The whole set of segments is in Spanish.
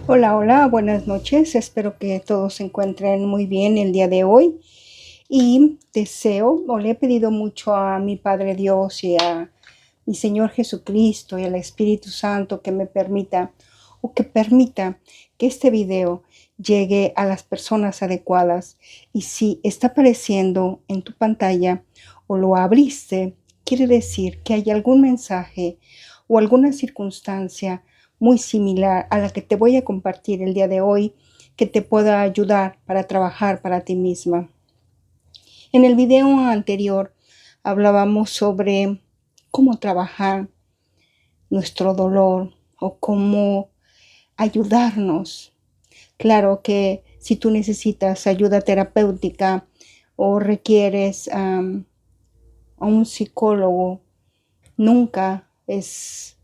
Hola, hola, buenas noches. Espero que todos se encuentren muy bien el día de hoy y deseo o le he pedido mucho a mi Padre Dios y a mi Señor Jesucristo y al Espíritu Santo que me permita o que permita que este video llegue a las personas adecuadas. Y si está apareciendo en tu pantalla o lo abriste, quiere decir que hay algún mensaje o alguna circunstancia muy similar a la que te voy a compartir el día de hoy que te pueda ayudar para trabajar para ti misma. En el video anterior hablábamos sobre cómo trabajar nuestro dolor o cómo ayudarnos. Claro que si tú necesitas ayuda terapéutica o requieres a un psicólogo, nunca es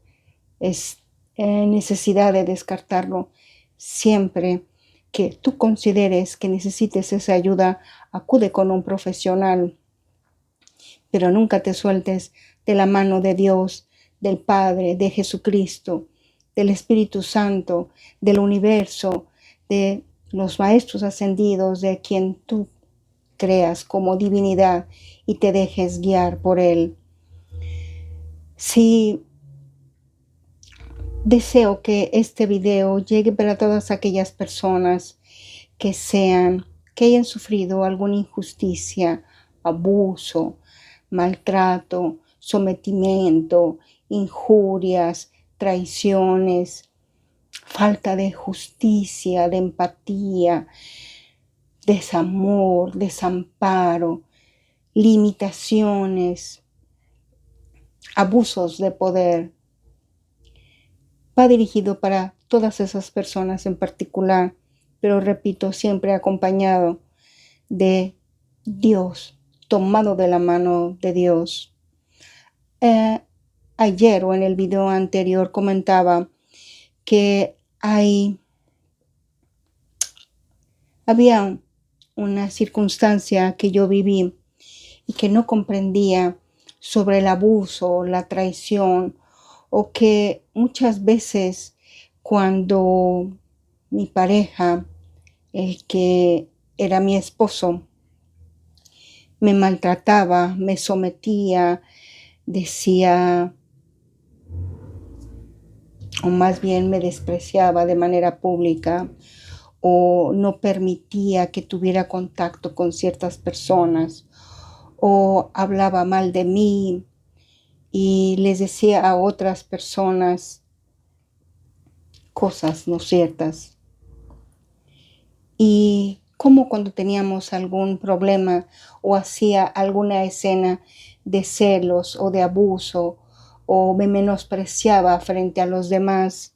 necesidad de descartarlo. Siempre que tú consideres que necesites esa ayuda, acude con un profesional, pero nunca te sueltes de la mano de Dios, del Padre, de Jesucristo, del Espíritu Santo, del universo, de los maestros ascendidos, de quien tú creas como divinidad y te dejes guiar por Él. Si Deseo que este video llegue para todas aquellas personas que hayan sufrido alguna injusticia, abuso, maltrato, sometimiento, injurias, traiciones, falta de justicia, de empatía, desamor, desamparo, limitaciones, abusos de poder. Va dirigido para todas esas personas en particular, pero repito, siempre acompañado de Dios, tomado de la mano de Dios. Eh, Ayer o en el video anterior comentaba que había una circunstancia que yo viví y que no comprendía sobre el abuso, la traición, o que muchas veces cuando mi pareja, el que era mi esposo, me maltrataba, me sometía, decía, o más bien me despreciaba de manera pública, o no permitía que tuviera contacto con ciertas personas, o hablaba mal de mí y les decía a otras personas cosas no ciertas. Y como cuando teníamos algún problema o hacía alguna escena de celos o de abuso o me menospreciaba frente a los demás,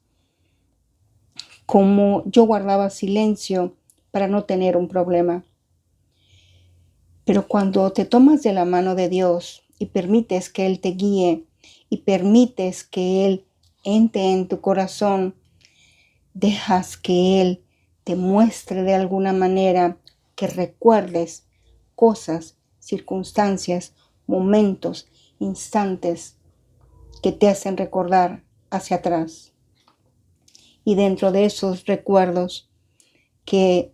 como yo guardaba silencio para no tener un problema. Pero cuando te tomas de la mano de Dios y permites que Él te guíe y permites que Él entre en tu corazón, dejas que Él te muestre de alguna manera que recuerdes cosas, circunstancias, momentos, instantes que te hacen recordar hacia atrás. Y dentro de esos recuerdos que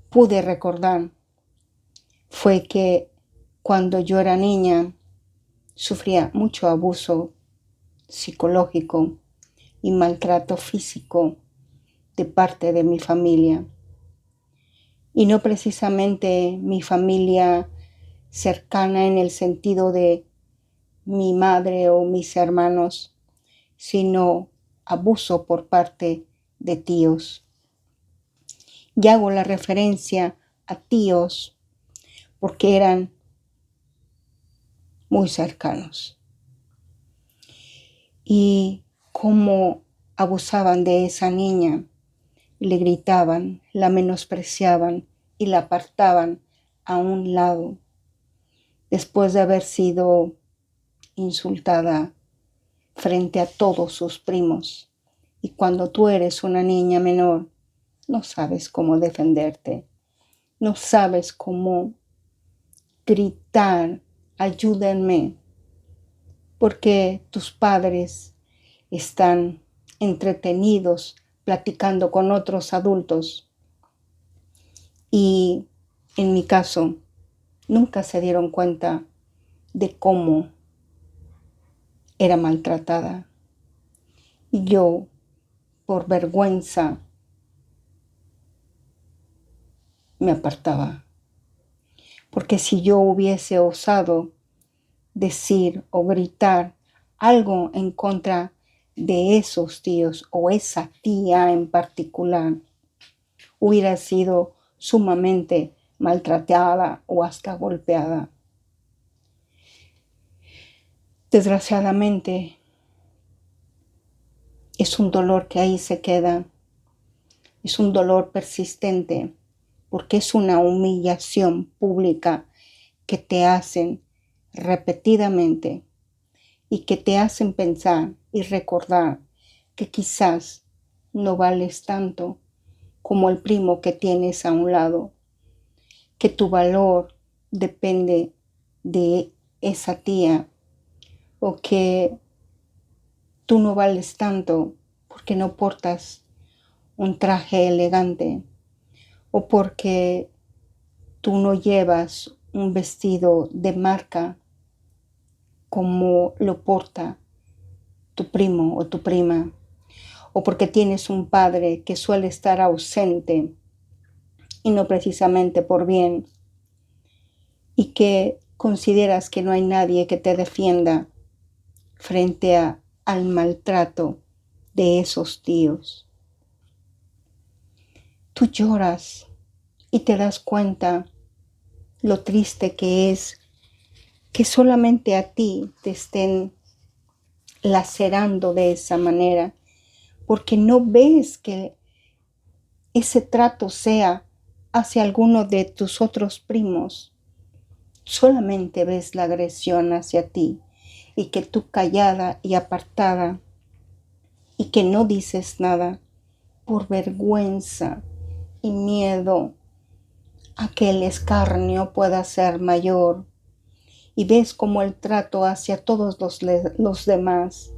pude recordar fue que cuando yo era niña sufría mucho abuso psicológico y maltrato físico de parte de mi familia. Y no precisamente mi familia cercana en el sentido de mi madre o mis hermanos, sino abuso por parte de tíos. Y hago la referencia a tíos porque eran muy cercanos. Y cómo abusaban de esa niña, le gritaban, la menospreciaban y la apartaban a un lado después de haber sido insultada frente a todos sus primos. Y cuando tú eres una niña menor, no sabes cómo defenderte, no sabes cómo gritar, ayúdenme, porque tus padres están entretenidos platicando con otros adultos y en mi caso nunca se dieron cuenta de cómo era maltratada. Y yo, por vergüenza, me apartaba. Porque si yo hubiese osado decir o gritar algo en contra de esos tíos o esa tía en particular, hubiera sido sumamente maltratada o hasta golpeada. Desgraciadamente, es un dolor que ahí se queda. Es un dolor persistente porque es una humillación pública que te hacen repetidamente y que te hacen pensar y recordar que quizás no vales tanto como el primo que tienes a un lado, que tu valor depende de esa tía o que tú no vales tanto porque no portas un traje elegante o porque tú no llevas un vestido de marca como lo porta tu primo o tu prima, o porque tienes un padre que suele estar ausente y no precisamente por bien, y que consideras que no hay nadie que te defienda frente al maltrato de esos tíos. Tú lloras y te das cuenta lo triste que es que solamente a ti te estén lacerando de esa manera, porque no ves que ese trato sea hacia alguno de tus otros primos. Solamente ves la agresión hacia ti y que tú callada y apartada y que no dices nada por vergüenza y miedo a que el escarnio pueda ser mayor, y ves como el trato hacia todos los demás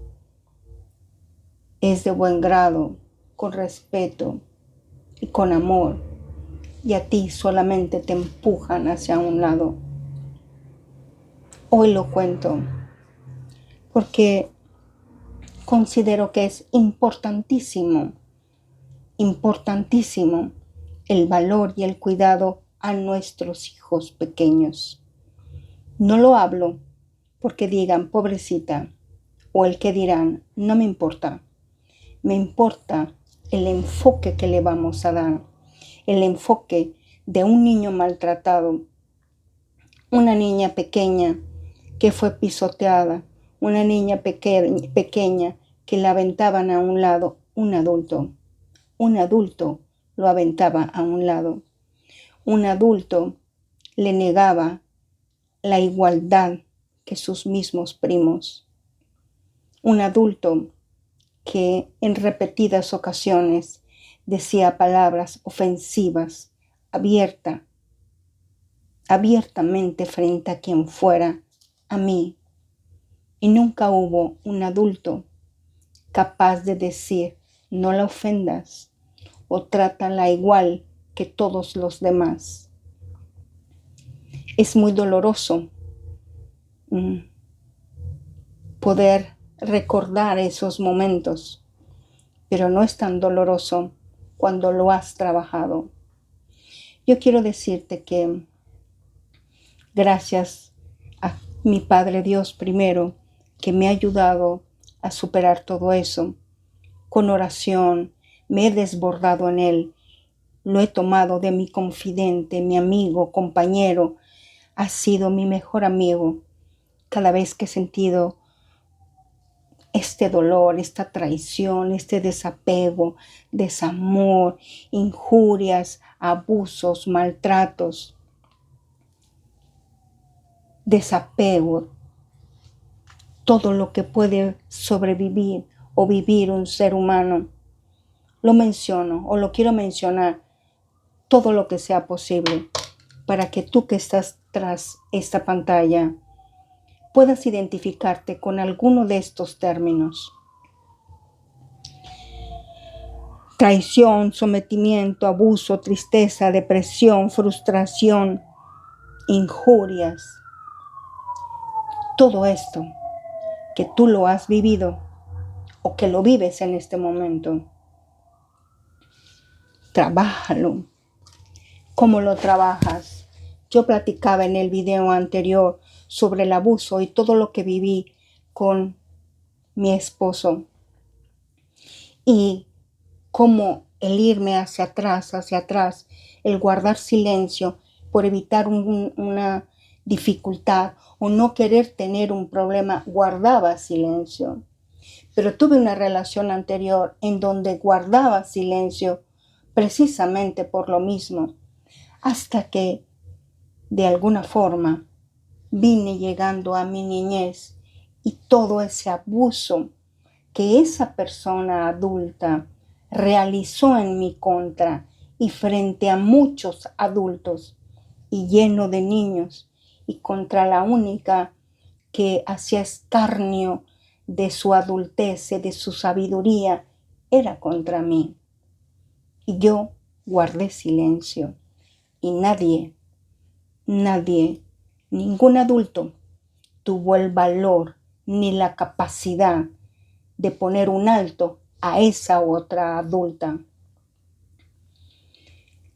es de buen grado, con respeto y con amor, y a ti solamente te empujan hacia un lado. Hoy lo cuento porque considero que es importantísimo el valor y el cuidado a nuestros hijos pequeños. No lo hablo porque digan pobrecita o el que dirán, no me importa. Me importa el enfoque que le vamos a dar, el enfoque de un niño maltratado, una niña pequeña que fue pisoteada, una niña pequeña que la aventaban a un lado, un adulto lo aventaba a un lado, un adulto le negaba la igualdad que sus mismos primos, un adulto que en repetidas ocasiones decía palabras ofensivas abiertamente frente a quien fuera, a mí, y nunca hubo un adulto capaz de decir, no la ofendas o trátala igual que todos los demás. Es muy doloroso poder recordar esos momentos, pero no es tan doloroso cuando lo has trabajado. Yo quiero decirte que gracias a mi Padre Dios primero, que me ha ayudado a superar todo eso, con oración me he desbordado en Él, lo he tomado de mi confidente, mi amigo, compañero, ha sido mi mejor amigo. Cada vez que he sentido este dolor, esta traición, este desapego, desamor, injurias, abusos, maltratos, desapego, todo lo que puede sobrevivir o vivir un ser humano, lo menciono o lo quiero mencionar todo lo que sea posible para que tú que estás tras esta pantalla puedas identificarte con alguno de estos términos. traición, sometimiento, abuso, tristeza, depresión, frustración, injurias. Todo esto que tú lo has vivido o que lo vives en este momento, trabájalo. ¿Cómo lo trabajas? Yo platicaba en el video anterior sobre el abuso y todo lo que viví con mi esposo y cómo el irme hacia atrás, el guardar silencio por evitar una dificultad o no querer tener un problema, guardaba silencio. Pero tuve una relación anterior en donde guardaba silencio precisamente por lo mismo, hasta que de alguna forma vine llegando a mi niñez y todo ese abuso que esa persona adulta realizó en mi contra y frente a muchos adultos y lleno de niños y contra la única que hacía escarnio de su adultez y de su sabiduría, era contra mí. Y yo guardé silencio y nadie, ningún adulto tuvo el valor ni la capacidad de poner un alto a esa otra adulta.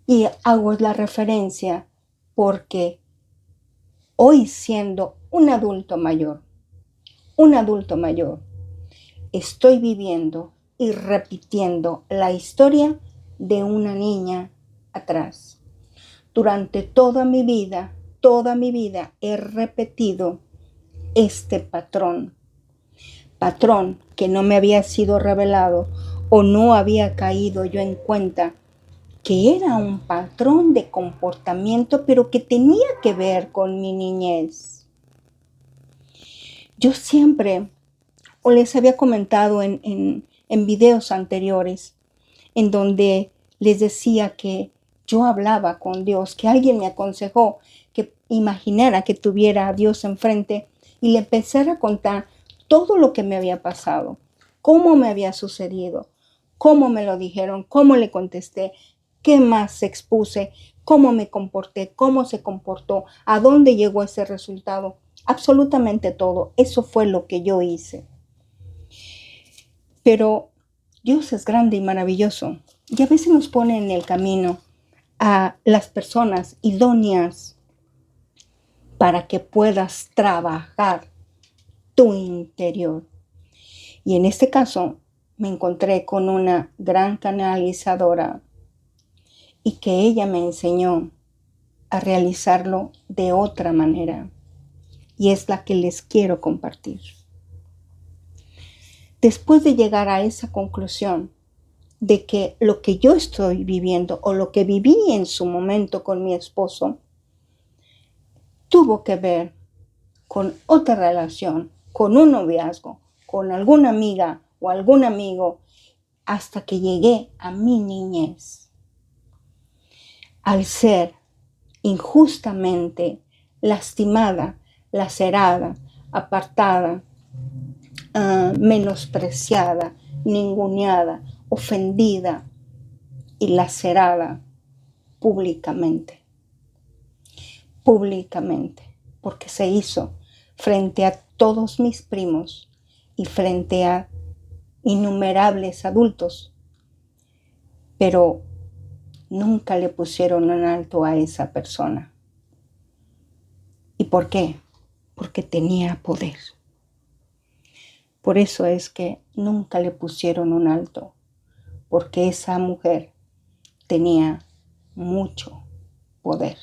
Y hago la referencia porque hoy siendo un adulto mayor, estoy viviendo y repitiendo la historia de una niña atrás. Durante toda mi vida he repetido este patrón que no me había sido revelado o no había caído yo en cuenta que era un patrón de comportamiento, pero que tenía que ver con mi niñez. Yo siempre, o les había comentado en videos anteriores, en donde les decía que yo hablaba con Dios, que alguien me aconsejó que imaginara que tuviera a Dios enfrente y le empezara a contar todo lo que me había pasado, cómo me había sucedido, cómo me lo dijeron, cómo le contesté, qué más expuse, cómo me comporté, cómo se comportó, a dónde llegó ese resultado. Absolutamente todo. Eso fue lo que yo hice. Pero Dios es grande y maravilloso y a veces nos pone en el camino a las personas idóneas para que puedas trabajar tu interior. Y en este caso me encontré con una gran canalizadora y que ella me enseñó a realizarlo de otra manera. Y es la que les quiero compartir. Después de llegar a esa conclusión de que lo que yo estoy viviendo o lo que viví en su momento con mi esposo tuvo que ver con otra relación, con un noviazgo, con alguna amiga o algún amigo, hasta que llegué a mi niñez. Al ser injustamente lastimada, lacerada, apartada, menospreciada, ninguneada, ofendida y lacerada públicamente, porque se hizo frente a todos mis primos y frente a innumerables adultos, pero nunca le pusieron un alto a esa persona. ¿Y por qué? Porque tenía poder. Por eso es que nunca le pusieron un alto, porque esa mujer tenía mucho poder.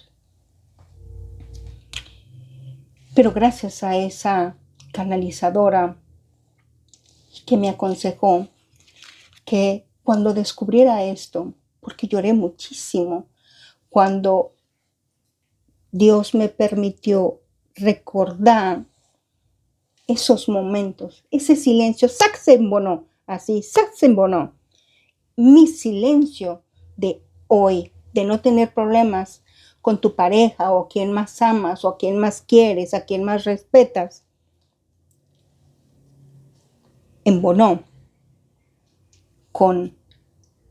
Pero gracias a esa canalizadora que me aconsejó que cuando descubriera esto, porque lloré muchísimo, cuando Dios me permitió recordar esos momentos, ese silencio, saxenbonó, mi silencio de hoy, de no tener problemas con tu pareja o a quien más amas o a quien más quieres, a quien más respetas, embonó con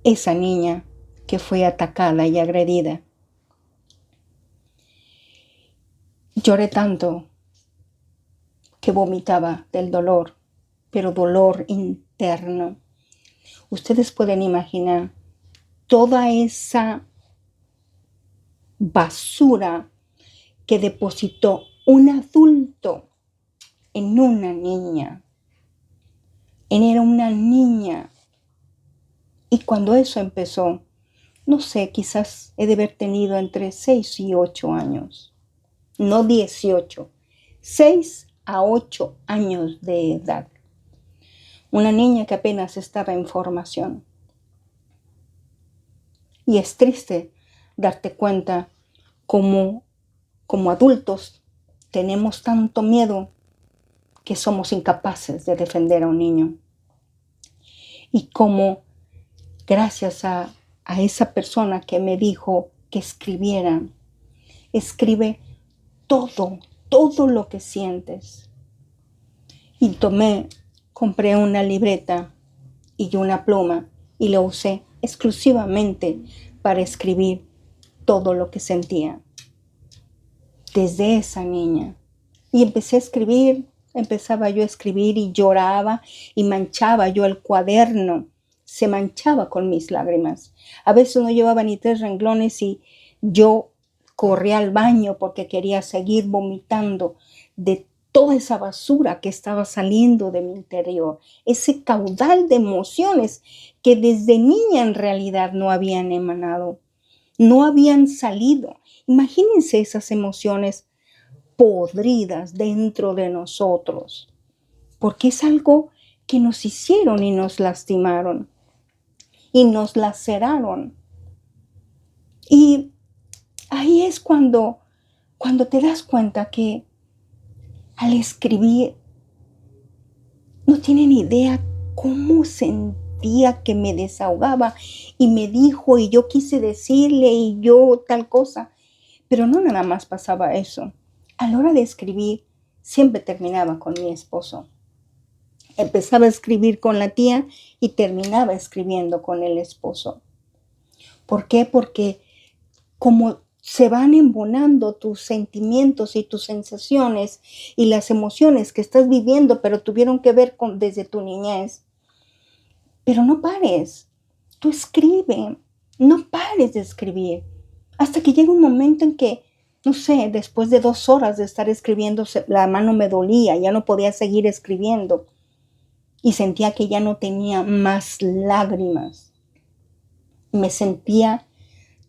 esa niña que fue atacada y agredida. Lloré tanto que vomitaba del dolor, pero dolor interno. Ustedes pueden imaginar toda esa basura que depositó un adulto en una niña. Era una niña. Y cuando eso empezó, no sé, quizás he de haber tenido entre 6 y 8 años. No 18, 6 a 8 años de edad. Una niña que apenas estaba en formación. Y es triste darte cuenta como adultos tenemos tanto miedo que somos incapaces de defender a un niño. Y como gracias a esa persona que me dijo que escribiera, escribe todo lo que sientes. Y compré una libreta y una pluma y lo usé exclusivamente para escribir todo lo que sentía. Desde esa niña. Y empezaba yo a escribir y lloraba y manchaba yo el cuaderno. Se manchaba con mis lágrimas. A veces no llevaba ni 3 renglones y yo corría al baño porque quería seguir vomitando de toda esa basura que estaba saliendo de mi interior. Ese caudal de emociones que desde niña en realidad no habían emanado, no habían salido. Imagínense esas emociones podridas dentro de nosotros, porque es algo que nos hicieron y nos lastimaron y nos laceraron. Y ahí es cuando te das cuenta que al escribir no tienen idea cómo sentía que me desahogaba y me dijo y yo quise decirle y yo tal cosa, pero no nada más pasaba eso. A la hora de escribir siempre terminaba con mi esposo. Empezaba a escribir con la tía y terminaba escribiendo con el esposo. ¿Por qué? Porque como se van embonando tus sentimientos y tus sensaciones y las emociones que estás viviendo, pero tuvieron que ver desde tu niñez. Pero no pares, tú escribe, no pares de escribir, hasta que llega un momento en que, no sé, después de 2 horas de estar escribiendo, la mano me dolía, ya no podía seguir escribiendo y sentía que ya no tenía más lágrimas. Me sentía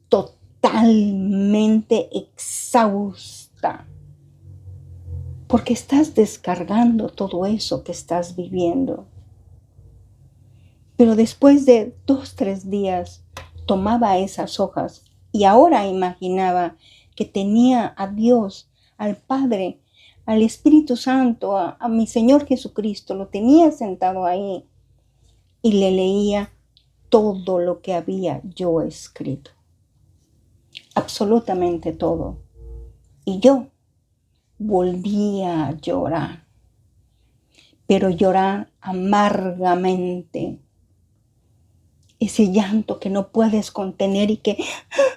totalmente exhausta, porque estás descargando todo eso que estás viviendo. Pero después de 2, 3 días, tomaba esas hojas y ahora imaginaba que tenía a Dios, al Padre, al Espíritu Santo, a mi Señor Jesucristo, lo tenía sentado ahí y le leía todo lo que había yo escrito. Absolutamente todo. Y yo volvía a llorar, pero llorar amargamente. Ese llanto que no puedes contener y que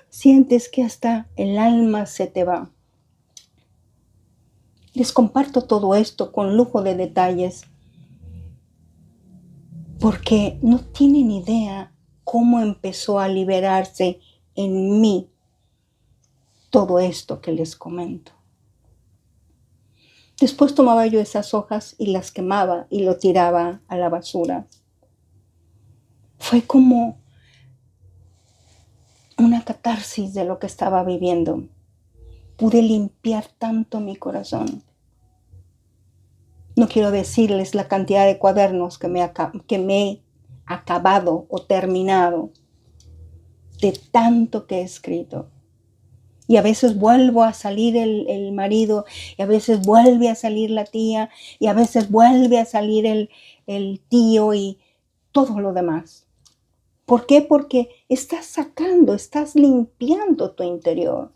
sientes que hasta el alma se te va. Les comparto todo esto con lujo de detalles porque no tienen idea cómo empezó a liberarse en mí todo esto que les comento. Después tomaba yo esas hojas y las quemaba y lo tiraba a la basura. Fue como una catarsis de lo que estaba viviendo. Pude limpiar tanto mi corazón. No quiero decirles la cantidad de cuadernos que me he acabado o terminado de tanto que he escrito. Y a veces vuelvo a salir el marido, y a veces vuelve a salir la tía, y a veces vuelve a salir el tío y todo lo demás. ¿Por qué? Porque estás limpiando tu interior.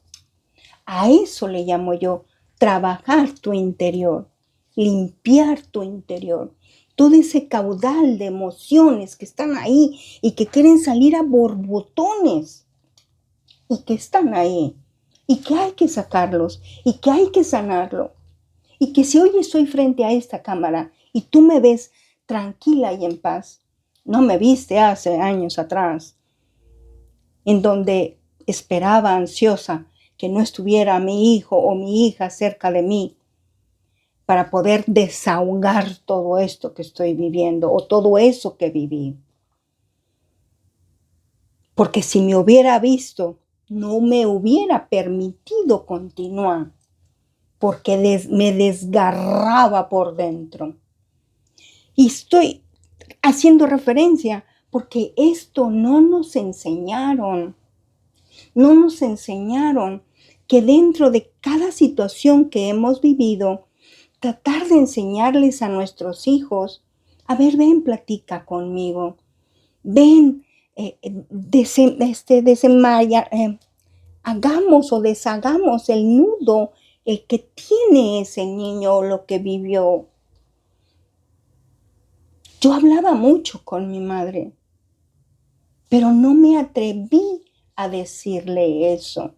A eso le llamo yo trabajar tu interior, limpiar tu interior. todo ese caudal de emociones que están ahí y que quieren salir a borbotones y que están ahí y que hay que sacarlos y que hay que sanarlo. Y que si hoy estoy frente a esta cámara y tú me ves tranquila y en paz, no me viste hace años atrás, en donde esperaba ansiosa que no estuviera mi hijo o mi hija cerca de mí para poder desahogar todo esto que estoy viviendo o todo eso que viví. Porque si me hubiera visto, no me hubiera permitido continuar, porque me desgarraba por dentro. Y estoy haciendo referencia porque esto no nos enseñaron. No nos enseñaron que dentro de cada situación que hemos vivido, tratar de enseñarles a nuestros hijos, a ver, ven, platica conmigo, ven, hagamos o deshagamos el nudo, el que tiene ese niño o lo que vivió. Yo hablaba mucho con mi madre, pero no me atreví a decirle eso.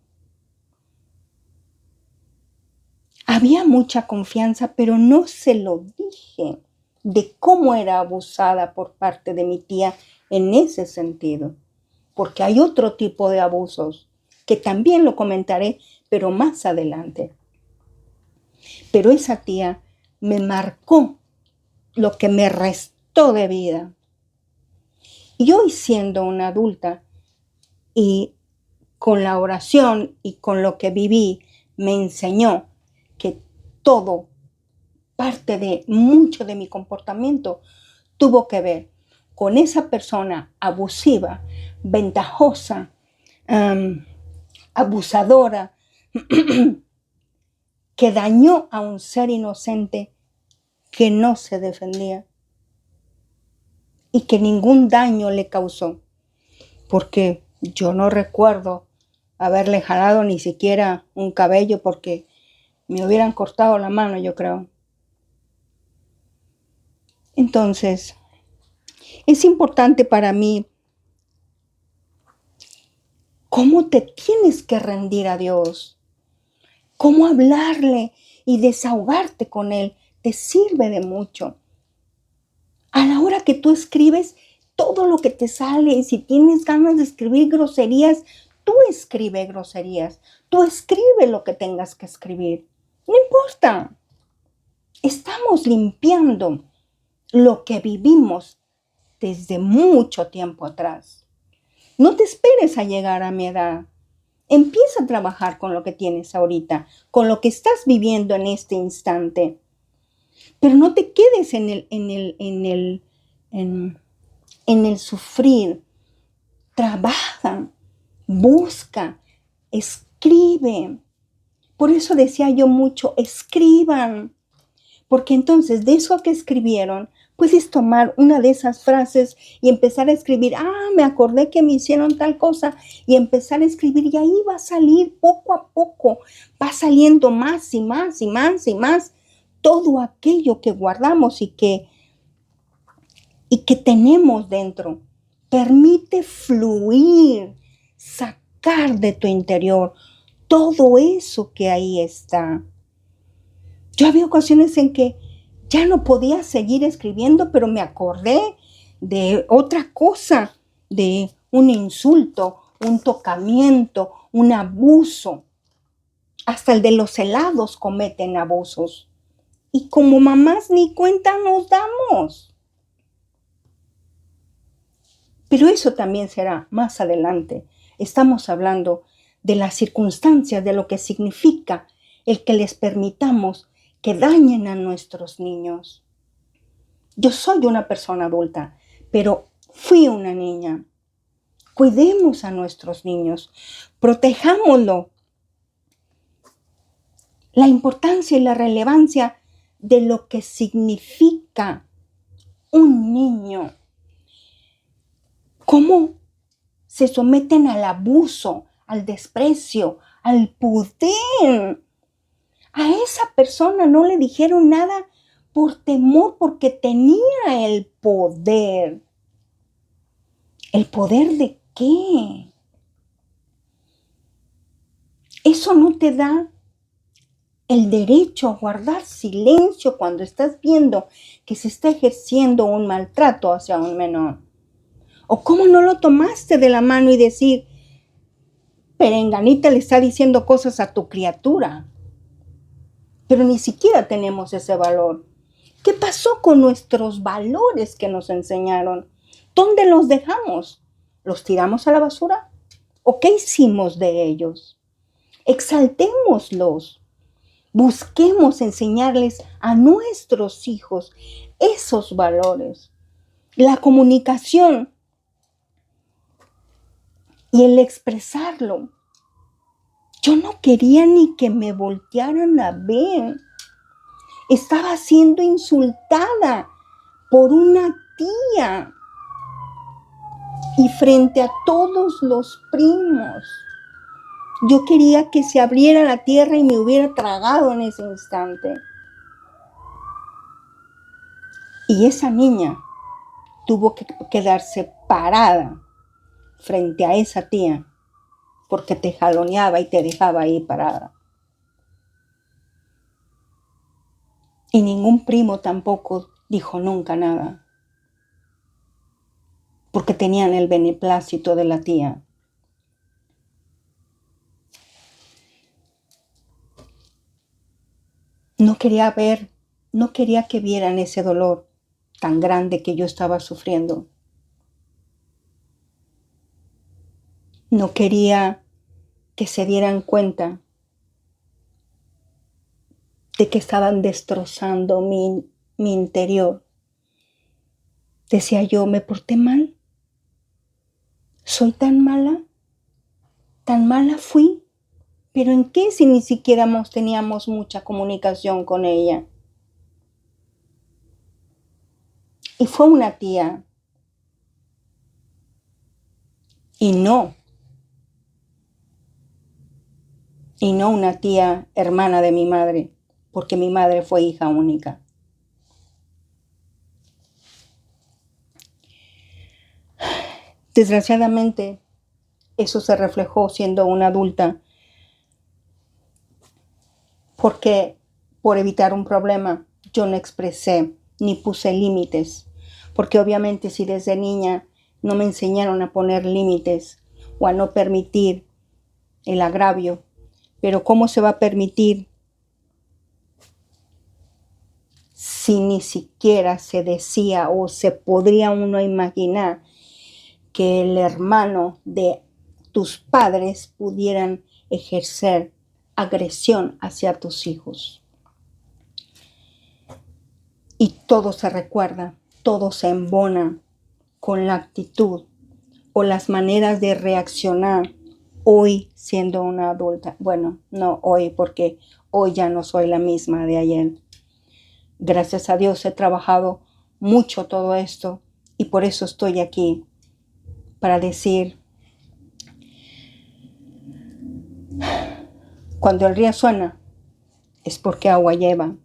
Había mucha confianza, pero no se lo dije de cómo era abusada por parte de mi tía en ese sentido. Porque hay otro tipo de abusos que también lo comentaré, pero más adelante. Pero esa tía me marcó lo que me restó de vida. Y hoy siendo una adulta y con la oración y con lo que viví, me enseñó que todo, parte de mucho de mi comportamiento, tuvo que ver con esa persona abusiva, ventajosa, abusadora, que dañó a un ser inocente que no se defendía y que ningún daño le causó, porque yo no recuerdo haberle jalado ni siquiera un cabello porque me hubieran cortado la mano, yo creo. Entonces, es importante para mí cómo te tienes que rendir a Dios, cómo hablarle y desahogarte con Él, te sirve de mucho. A la hora que tú escribes, todo lo que te sale, y si tienes ganas de escribir groserías, tú escribe groserías, tú escribe lo que tengas que escribir. No importa. Estamos limpiando lo que vivimos desde mucho tiempo atrás. No te esperes a llegar a mi edad. Empieza a trabajar con lo que tienes ahorita, con lo que estás viviendo en este instante. Pero no te quedes en el sufrir. Trabaja, busca, escribe. Por eso decía yo mucho, escriban. Porque entonces de eso que escribieron, puedes tomar una de esas frases y empezar a escribir, me acordé que me hicieron tal cosa, y empezar a escribir, y ahí va a salir poco a poco, va saliendo más y más y más y más todo aquello que guardamos y que tenemos dentro. Permite fluir, sacar de tu interior todo eso que ahí está. Yo había ocasiones en que ya no podía seguir escribiendo, pero me acordé de otra cosa, de un insulto, un tocamiento, un abuso. Hasta el de los helados cometen abusos. Y como mamás ni cuenta nos damos. Pero eso también será más adelante. Estamos hablando de las circunstancias, de lo que significa el que les permitamos que dañen a nuestros niños. Yo soy una persona adulta, pero fui una niña. Cuidemos a nuestros niños, protejámoslo. La importancia y la relevancia de lo que significa un niño. Cómo se someten al abuso, al desprecio, al poder. A esa persona no le dijeron nada por temor, porque tenía el poder. ¿El poder de qué? Eso no te da el derecho a guardar silencio cuando estás viendo que se está ejerciendo un maltrato hacia un menor. ¿O cómo no lo tomaste de la mano y decir, perenganita le está diciendo cosas a tu criatura? Pero ni siquiera tenemos ese valor. ¿Qué pasó con nuestros valores que nos enseñaron? ¿Dónde los dejamos? ¿Los tiramos a la basura? ¿O qué hicimos de ellos? Exaltémoslos. Busquemos enseñarles a nuestros hijos esos valores. La comunicación y el expresarlo. Yo no quería ni que me voltearan a ver. Estaba siendo insultada por una tía y frente a todos los primos. Yo quería que se abriera la tierra y me hubiera tragado en ese instante. Y esa niña tuvo que quedarse parada frente a esa tía porque te jaloneaba y te dejaba ahí parada. Y ningún primo tampoco dijo nunca nada, porque tenían el beneplácito de la tía. No quería que vieran ese dolor tan grande que yo estaba sufriendo. No quería que se dieran cuenta de que estaban destrozando mi interior. Decía yo, ¿me porté mal? ¿Soy tan mala? ¿Tan mala fui? ¿Pero en qué si ni siquiera teníamos mucha comunicación con ella? Y fue una tía. Y no una tía hermana de mi madre, porque mi madre fue hija única. Desgraciadamente, eso se reflejó siendo una adulta, porque por evitar un problema yo no expresé ni puse límites, porque obviamente si desde niña no me enseñaron a poner límites o a no permitir el agravio, pero ¿cómo se va a permitir si ni siquiera se decía o se podría uno imaginar que el hermano de tus padres pudieran ejercer agresión hacia tus hijos? Y todo se recuerda, todo se embona con la actitud o las maneras de reaccionar hoy siendo una adulta. Bueno, no hoy, porque hoy ya no soy la misma de ayer. Gracias a Dios he trabajado mucho todo esto y por eso estoy aquí, para decir, cuando el río suena es porque agua lleva.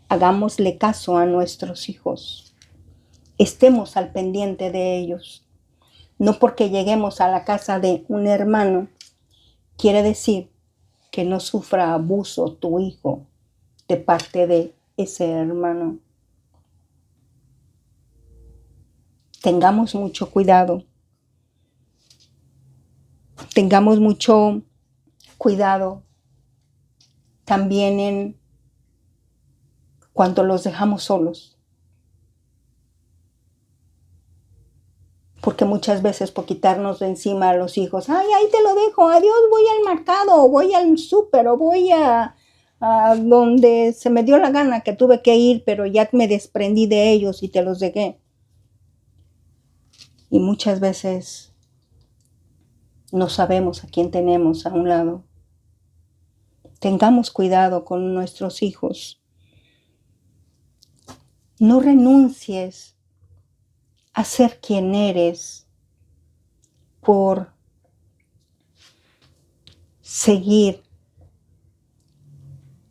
Hagámosle caso a nuestros hijos. Estemos al pendiente de ellos. No porque lleguemos a la casa de un hermano, quiere decir que no sufra abuso tu hijo de parte de ese hermano. Tengamos mucho cuidado. Tengamos mucho cuidado también en cuando los dejamos solos. Porque muchas veces por quitarnos de encima a los hijos, ay, ahí te lo dejo, adiós, voy al mercado, o voy al súper, o voy a donde se me dio la gana que tuve que ir, pero ya me desprendí de ellos y te los dejé. Y muchas veces no sabemos a quién tenemos a un lado. Tengamos cuidado con nuestros hijos. No renuncies a ser quien eres por seguir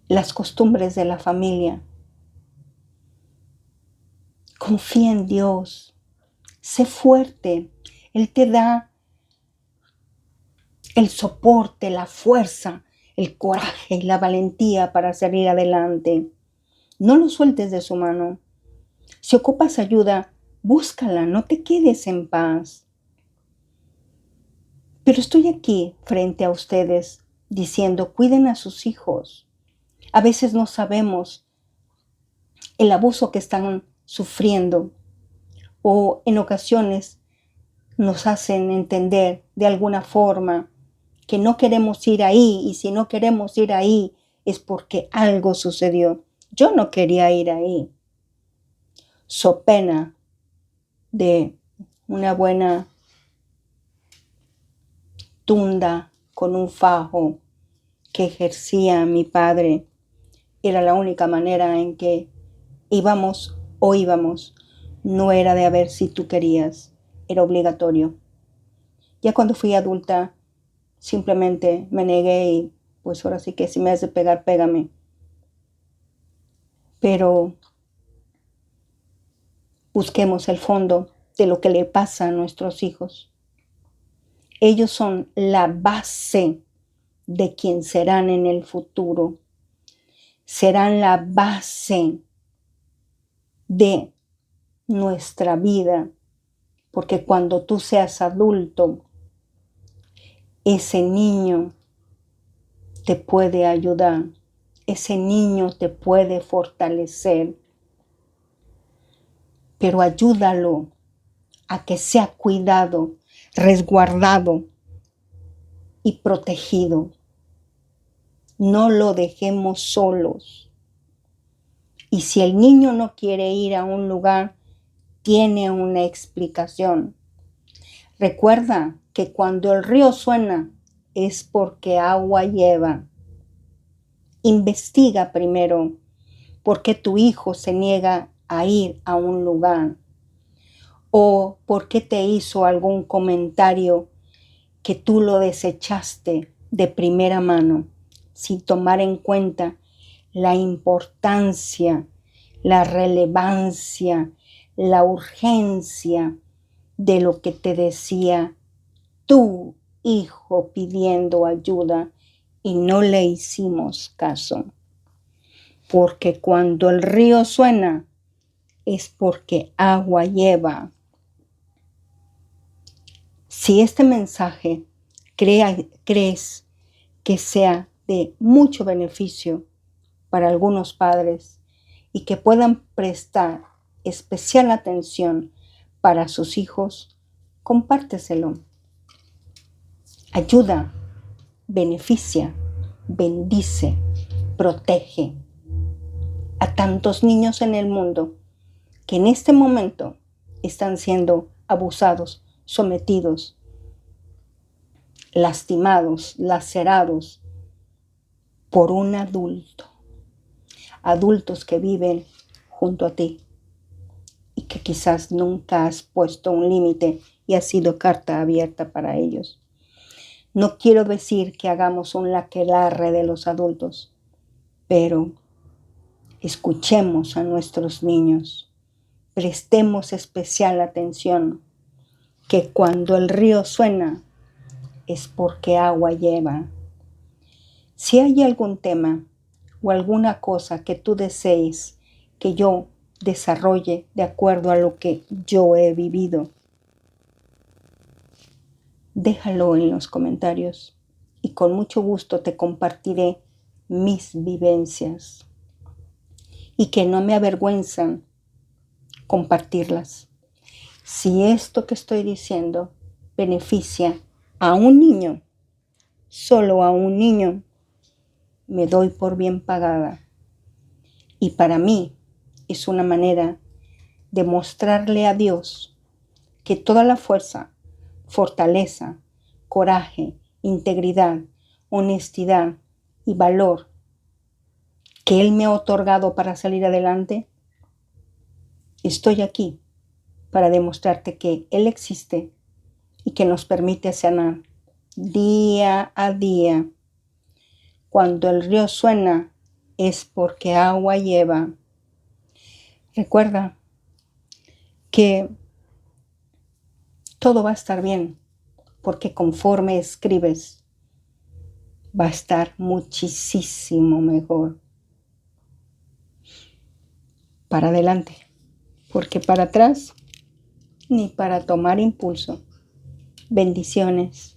las costumbres de la familia. Confía en Dios. Sé fuerte. Él te da el soporte, la fuerza, el coraje y la valentía para salir adelante. No lo sueltes de su mano. Si ocupas ayuda, búscala, no te quedes en paz. Pero estoy aquí frente a ustedes diciendo, cuiden a sus hijos. A veces no sabemos el abuso que están sufriendo o en ocasiones nos hacen entender de alguna forma que no queremos ir ahí y si no queremos ir ahí es porque algo sucedió. Yo no quería ir ahí. So pena de una buena tunda con un fajo que ejercía mi padre. Era la única manera en que íbamos. No era de a ver si tú querías, era obligatorio. Ya cuando fui adulta, simplemente me negué y pues ahora sí que si me has de pegar, pégame. Pero busquemos el fondo de lo que le pasa a nuestros hijos. Ellos son la base de quien serán en el futuro. Serán la base de nuestra vida, porque cuando tú seas adulto, ese niño te puede ayudar, ese niño te puede fortalecer, pero ayúdalo a que sea cuidado, resguardado y protegido. No lo dejemos solos. Y si el niño no quiere ir a un lugar, tiene una explicación. Recuerda que cuando el río suena es porque agua lleva. Investiga primero por qué tu hijo se niega a ir a un lugar o por qué te hizo algún comentario que tú lo desechaste de primera mano sin tomar en cuenta la importancia, la relevancia, la urgencia de lo que te decía tu hijo pidiendo ayuda y no le hicimos caso. Porque cuando el río suena es porque agua lleva. Si este mensaje crees que sea de mucho beneficio para algunos padres y que puedan prestar especial atención para sus hijos, compárteselo. Ayuda, beneficia, bendice, protege a tantos niños en el mundo que en este momento están siendo abusados, sometidos, lastimados, lacerados por un adulto. Adultos que viven junto a ti y que quizás nunca has puesto un límite y has sido carta abierta para ellos. No quiero decir que hagamos un aquelarre de los adultos, pero escuchemos a nuestros niños, prestemos especial atención, que cuando el río suena es porque agua lleva. Si hay algún tema o alguna cosa que tú desees que yo desarrolle de acuerdo a lo que yo he vivido, déjalo en los comentarios y con mucho gusto te compartiré mis vivencias y que no me avergüenzan compartirlas. Si esto que estoy diciendo beneficia a un niño, solo a un niño, me doy por bien pagada. Y para mí es una manera de mostrarle a Dios que toda la fuerza, fortaleza, coraje, integridad, honestidad y valor que Él me ha otorgado para salir adelante, estoy aquí para demostrarte que Él existe y que nos permite sanar día a día. Cuando el río suena es porque agua lleva. Recuerda que todo va a estar bien, porque conforme escribes, va a estar muchísimo mejor. Para adelante, porque para atrás ni para tomar impulso. Bendiciones.